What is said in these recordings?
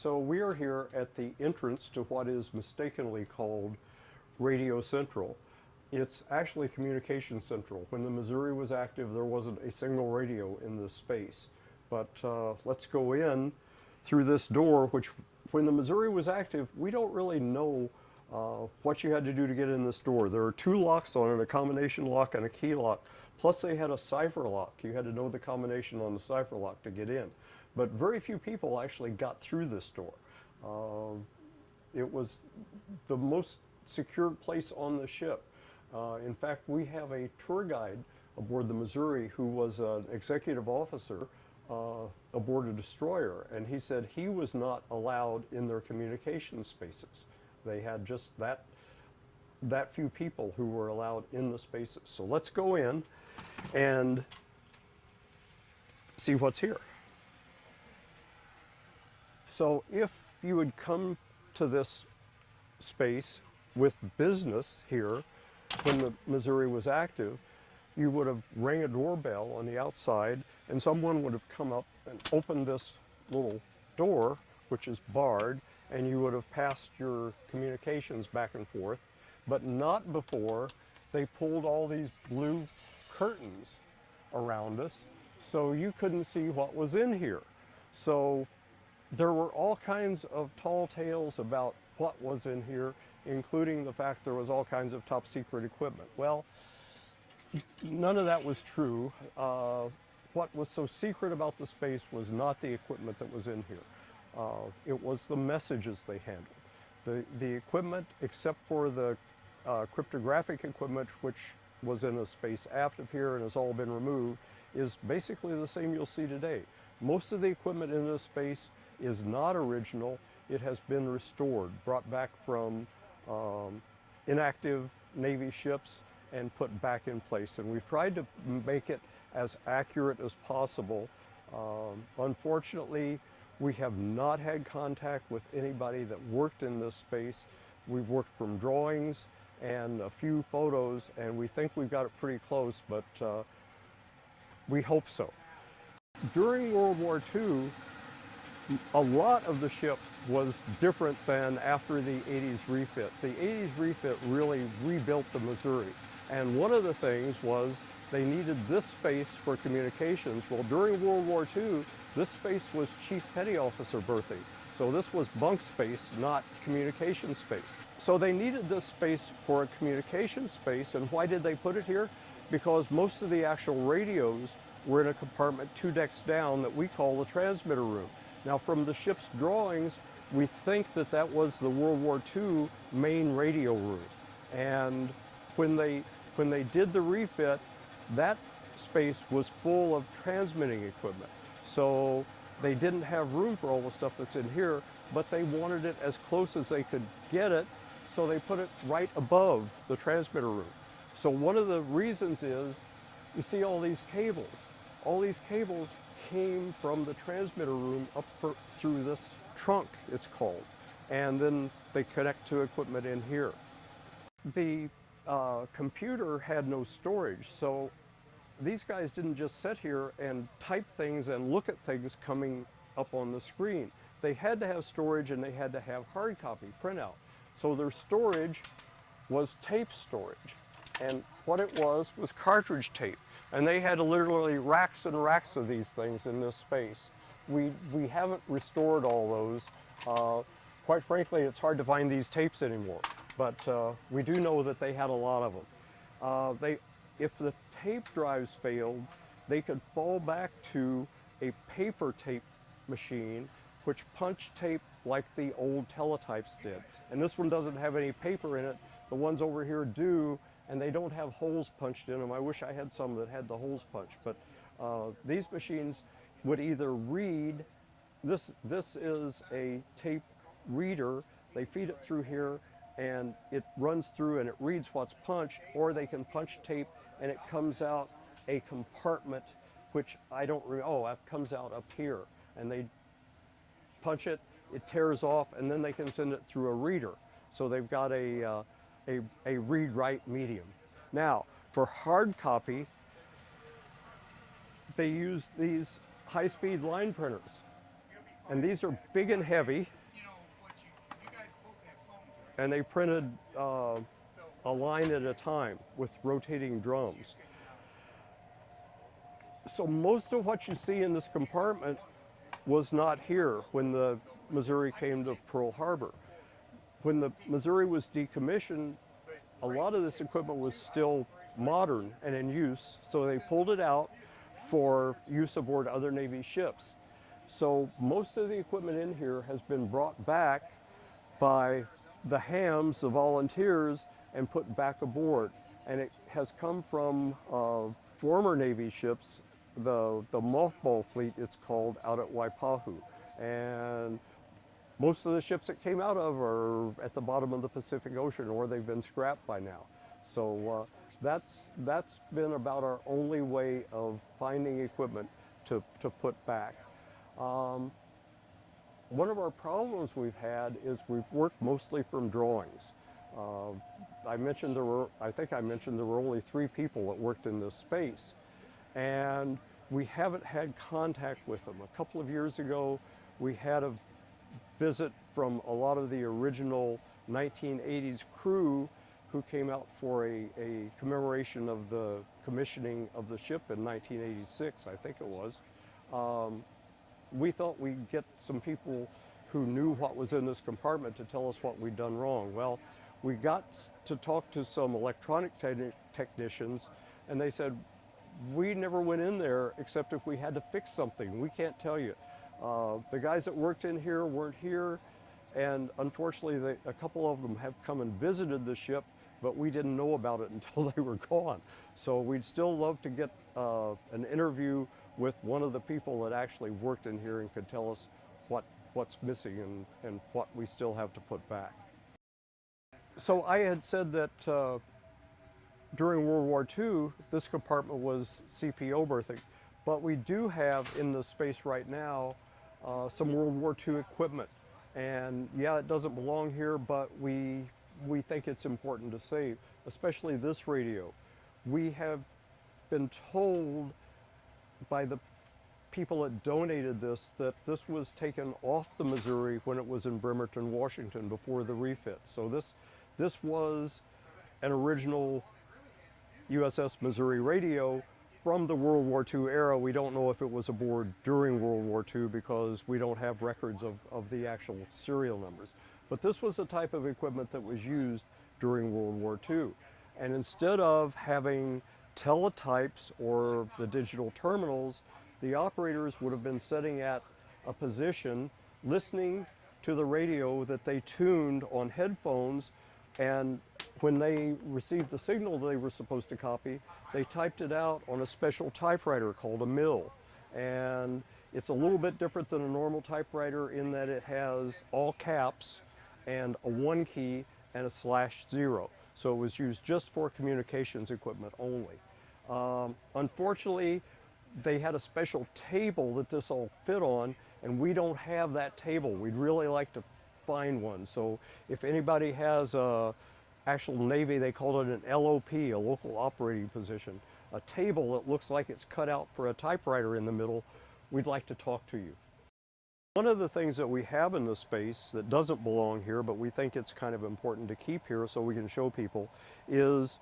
So we are here at the entrance to what is mistakenly called Radio Central. It's actually Communication Central. When the Missouri was active, there wasn't a single radio in this space. But let's go in through this door, which when the Missouri was active, we don't really know what you had to do to get in this door. There are two locks on it, a combination lock and a key lock. Plus they had a cipher lock. You had to know the combination on the cipher lock to get in. But very few people actually got through this door. It was the most secured place on the ship. In fact, we have a tour guide aboard the Missouri who was an executive officer aboard a destroyer, and he said he was not allowed in their communication spaces. They had just that few people who were allowed in the spaces. So let's go in and see what's here. So if you would come to this space with business here when the Missouri was active, you would have rang a doorbell on the outside and someone would have come up and opened this little door, which is barred, and you would have passed your communications back and forth, but not before they pulled all these blue curtains around us so you couldn't see what was in here. So there were all kinds of tall tales about what was in here, including the fact there was all kinds of top secret equipment. Well, none of that was true. What was so secret about the space was not the equipment that was in here. It was the messages they handled. The equipment, except for the cryptographic equipment, which was in a space aft of here and has all been removed, is basically the same you'll see today. Most of the equipment in this space is not original. It has been restored, brought back from inactive Navy ships and put back in place. And we've tried to make it as accurate as possible. Unfortunately, we have not had contact with anybody that worked in this space. We've worked from drawings and a few photos, and we think we've got it pretty close, but we hope so. During World War II, a lot of the ship was different than after the 80s refit. The 80s refit really rebuilt the Missouri. And one of the things was they needed this space for communications. Well, during World War II, this space was Chief Petty Officer berthing. So this was bunk space, not communication space. So they needed this space for a communication space. And why did they put it here? Because most of the actual radios were in a compartment 2 decks down that we call the transmitter room. Now, from the ship's drawings, we think that that was the World War II main radio room. And when they did the refit, that space was full of transmitting equipment. So they didn't have room for all the stuff that's in here, but they wanted it as close as they could get it, so they put it right above the transmitter room. So one of the reasons is, you see all these cables. All these cables came from the transmitter room up through this trunk, it's called, and then they connect to equipment in here. The computer had no storage, so these guys didn't just sit here and type things and look at things coming up on the screen. They had to have storage and they had to have hard copy printout. So their storage was tape storage, and what it was cartridge tape. And they had literally racks and racks of these things in this space. We haven't restored all those. Quite frankly, it's hard to find these tapes anymore, but we do know that they had a lot of them. If the tape drives failed, they could fall back to a paper tape machine, which punched tape like the old teletypes did. And this one doesn't have any paper in it. The ones over here do, and they don't have holes punched in them. I wish I had some that had the holes punched, but these machines would either read, this is a tape reader, they feed it through here and it runs through and it reads what's punched, or they can punch tape and it comes out a compartment, which it comes out up here, and they punch it, it tears off, and then they can send it through a reader. So they've got a read-write medium. Now, for hard copy, they use these high-speed line printers. And these are big and heavy, and they printed a line at a time with rotating drums. So most of what you see in this compartment was not here when the Missouri came to Pearl Harbor. When the Missouri was decommissioned, a lot of this equipment was still modern and in use, so they pulled it out for use aboard other Navy ships. So most of the equipment in here has been brought back by the hams, the volunteers, and put back aboard. And it has come from former Navy ships, the mothball fleet it's called, out at Waipahu. And most of the ships that came out of are at the bottom of the Pacific Ocean, or they've been scrapped by now. So that's been about our only way of finding equipment to put back. One of our problems we've had is we've worked mostly from drawings. I think I mentioned there were only 3 people that worked in this space, and we haven't had contact with them. A couple of years ago, we had a visit from a lot of the original 1980s crew who came out for a commemoration of the commissioning of the ship in 1986, I think it was. We thought we'd get some people who knew what was in this compartment to tell us what we'd done wrong. Well, we got to talk to some electronic technicians, and they said, we never went in there except if we had to fix something. We can't tell you. The guys that worked in here weren't here, and unfortunately a couple of them have come and visited the ship, but we didn't know about it until they were gone. So we'd still love to get an interview with one of the people that actually worked in here and could tell us what's missing and what we still have to put back. So I had said that during World War II, this compartment was CPO berthing, but we do have in the space right now some World War II equipment. And yeah, it doesn't belong here, but we think it's important to save, especially this radio. We have been told by the people that donated this that this was taken off the Missouri when it was in Bremerton, Washington before the refit. So this was an original USS Missouri radio from the World War II era. We don't know if it was aboard during World War II because we don't have records of the actual serial numbers. But this was the type of equipment that was used during World War II. And instead of having teletypes or the digital terminals, the operators would have been sitting at a position listening to the radio that they tuned on headphones, and when they received the signal they were supposed to copy, they typed it out on a special typewriter called a mill. And it's a little bit different than a normal typewriter in that it has all caps and a 1 key and a /0. So it was used just for communications equipment only. Unfortunately, they had a special table that this all fit on, and we don't have that table. We'd really like to find one. So if anybody has a actual Navy, they call it an LOP, a local operating position, a table that looks like it's cut out for a typewriter in the middle, we'd like to talk to you. One of the things that we have in the space that doesn't belong here, but we think it's kind of important to keep here so we can show people, is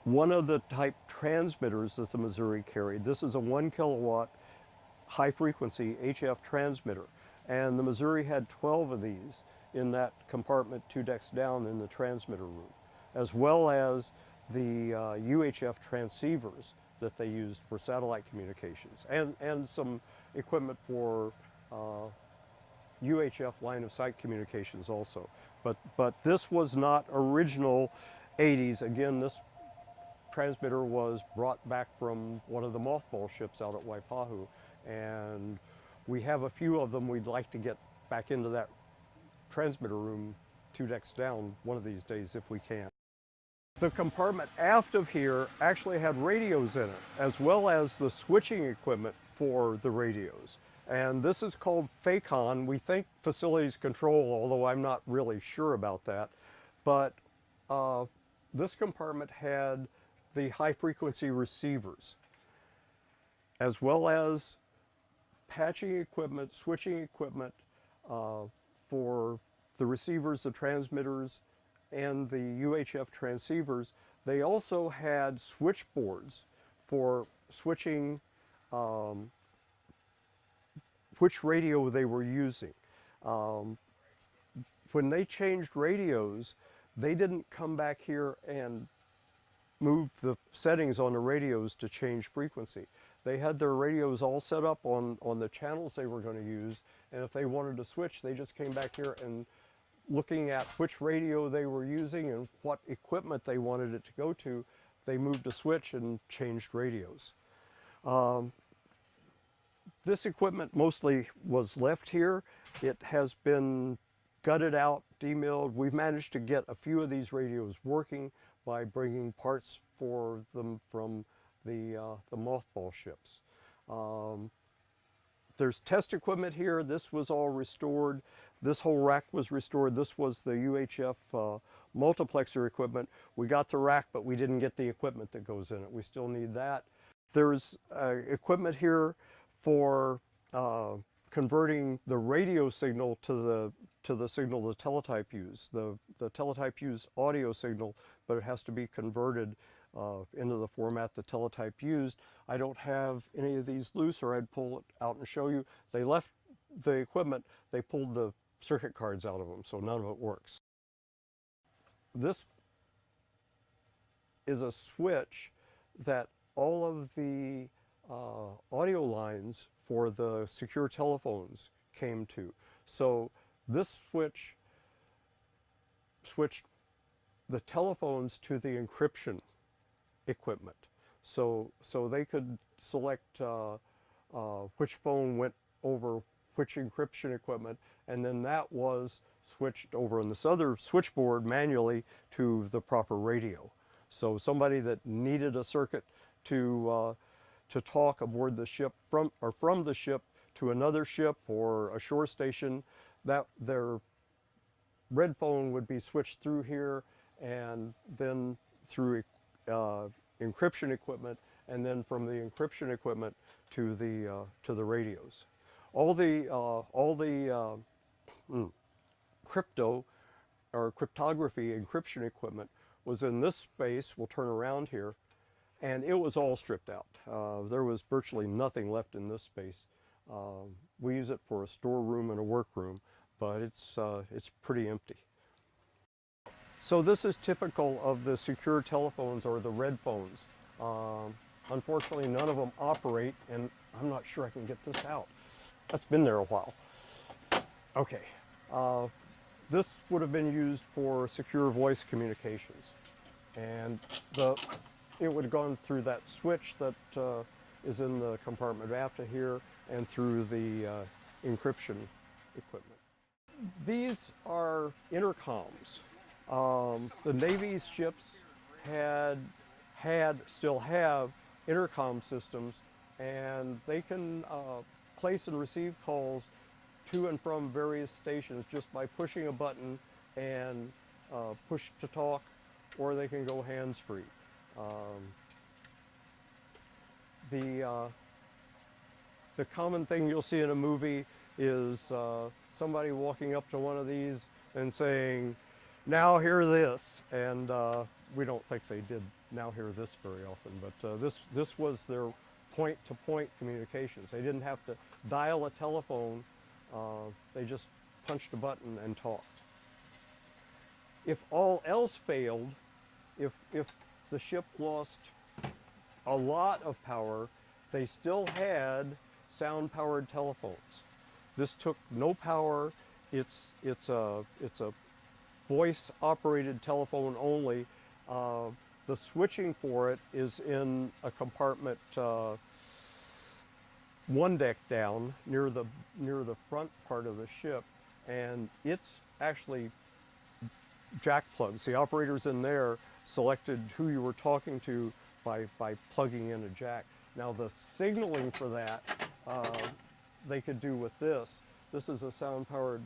one of the type transmitters that the Missouri carried. This is a 1 kilowatt high frequency HF transmitter, and the Missouri had 12 of these in that compartment 2 decks down in the transmitter room, as well as the UHF transceivers that they used for satellite communications, and some equipment for UHF line of sight communications also. But this was not original 80s. Again, this transmitter was brought back from one of the mothball ships out at Waipahu, and we have a few of them we'd like to get back into that transmitter room 2 decks down one of these days if we can. The compartment aft of here actually had radios in it, as well as the switching equipment for the radios. And this is called FACON. We think facilities control, although I'm not really sure about that. But this compartment had the high frequency receivers, as well as patching equipment, switching equipment for the receivers, the transmitters, and the UHF transceivers. They also had switchboards for switching which radio they were using. When they changed radios, they didn't come back here and move the settings on the radios to change frequency. They had their radios all set up on the channels they were going to use, and if they wanted to switch, they just came back here and looking at which radio they were using and what equipment they wanted it to go to, they moved a switch and changed radios. This equipment mostly was left here. It has been gutted out, demilled. We've managed to get a few of these radios working by bringing parts for them from the mothball ships. There's test equipment here. This was all restored. This whole rack was restored. This was the UHF multiplexer equipment. We got the rack, but we didn't get the equipment that goes in it. We still need that. There's equipment here for converting the radio signal to the signal the teletype use. The teletype use audio signal, but it has to be converted into the format the teletype used. I don't have any of these loose, or I'd pull it out and show you. They left the equipment, they pulled the circuit cards out of them, so none of it works. This is a switch that all of the audio lines for the secure telephones came to. So this switch switched the telephones to the encryption equipment. So they could select which phone went over which encryption equipment, and then that was switched over on this other switchboard manually to the proper radio. So somebody that needed a circuit to talk aboard the ship from the ship to another ship or a shore station, that their red phone would be switched through here and then through encryption equipment, and then from the encryption equipment to the radios. All the crypto or cryptography encryption equipment was in this space. We'll turn around here, and it was all stripped out. There was virtually nothing left in this space. We use it for a storeroom and a workroom, but it's pretty empty. So this is typical of the secure telephones, or the red phones. Unfortunately, none of them operate, and I'm not sure I can get this out. That's been there a while. Okay, this would have been used for secure voice communications, and it would have gone through that switch that is in the compartment after here, and through the encryption equipment. These are intercoms. The Navy's ships still have intercom systems, and they can place and receive calls to and from various stations just by pushing a button and push to talk, or they can go hands-free. The common thing you'll see in a movie is somebody walking up to one of these and saying, "Now hear this," and we don't think they did "now hear this" very often, but this was their point-to-point communications. They didn't have to dial a telephone, they just punched a button and talked. If all else failed, if the ship lost a lot of power, they still had sound-powered telephones. This took no power. It's a voice-operated telephone only. The switching for it is in a compartment one deck down near the front part of the ship, and it's actually jack plugs. The operators in there selected who you were talking to by plugging in a jack. Now the signaling for that they could do with this. This is a sound-powered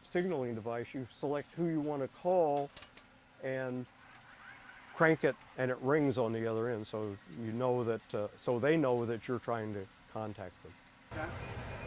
signaling device. You select who you want to call and crank it, and it rings on the other end, so you know that so they know that you're trying to contact them. What's that?